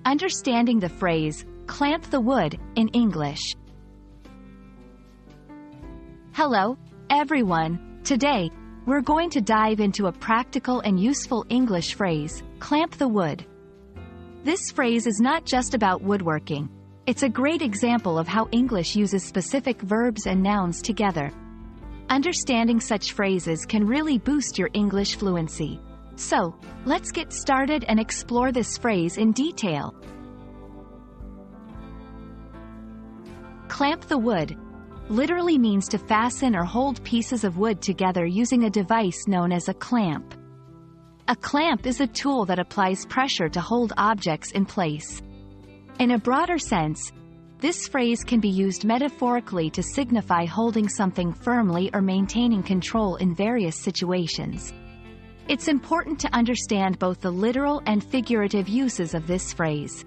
Understanding the phrase, clamp the wood, in English. Hello, everyone. Today, we're going to dive into a practical and useful English phrase, clamp the wood. This phrase is not just about woodworking. It's a great example of how English uses specific verbs and nouns together. Understanding such phrases can really boost your English fluency. So, let's get started and explore this phrase in detail. Clamp the wood literally means to fasten or hold pieces of wood together using a device known as a clamp. A clamp is a tool that applies pressure to hold objects in place. In a broader sense, this phrase can be used metaphorically to signify holding something firmly or maintaining control in various situations. It's important to understand both the literal and figurative uses of this phrase.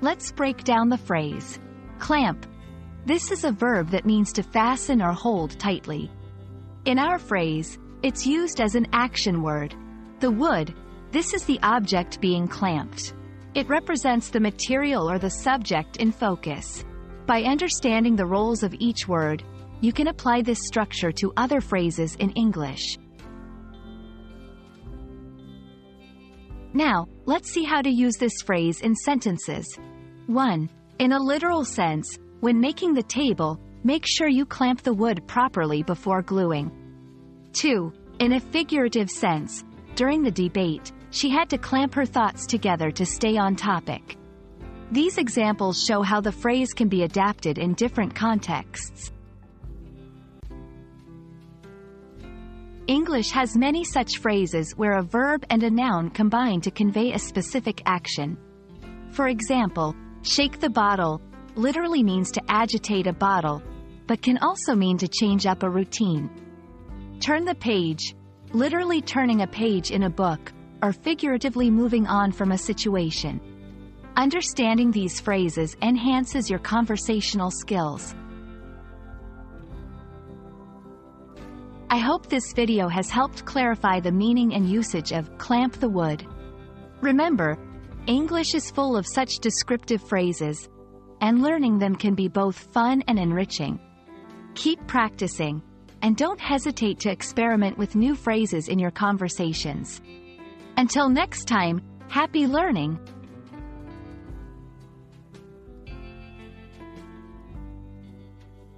Let's break down the phrase. Clamp. This is a verb that means to fasten or hold tightly. In our phrase, it's used as an action word. The wood. This is the object being clamped. It represents the material or the subject in focus. By understanding the roles of each word, you can apply this structure to other phrases in English. Now, let's see how to use this phrase in sentences. 1. In a literal sense, when making the table, make sure you clamp the wood properly before gluing. 2. In a figurative sense, during the debate, she had to clamp her thoughts together to stay on topic. These examples show how the phrase can be adapted in different contexts. English has many such phrases where a verb and a noun combine to convey a specific action. For example, shake the bottle literally means to agitate a bottle, but can also mean to change up a routine. Turn the page, literally turning a page in a book, or figuratively moving on from a situation. Understanding these phrases enhances your conversational skills. I hope this video has helped clarify the meaning and usage of clamp the wood. Remember, English is full of such descriptive phrases, and learning them can be both fun and enriching. Keep practicing, and don't hesitate to experiment with new phrases in your conversations. Until next time, happy learning!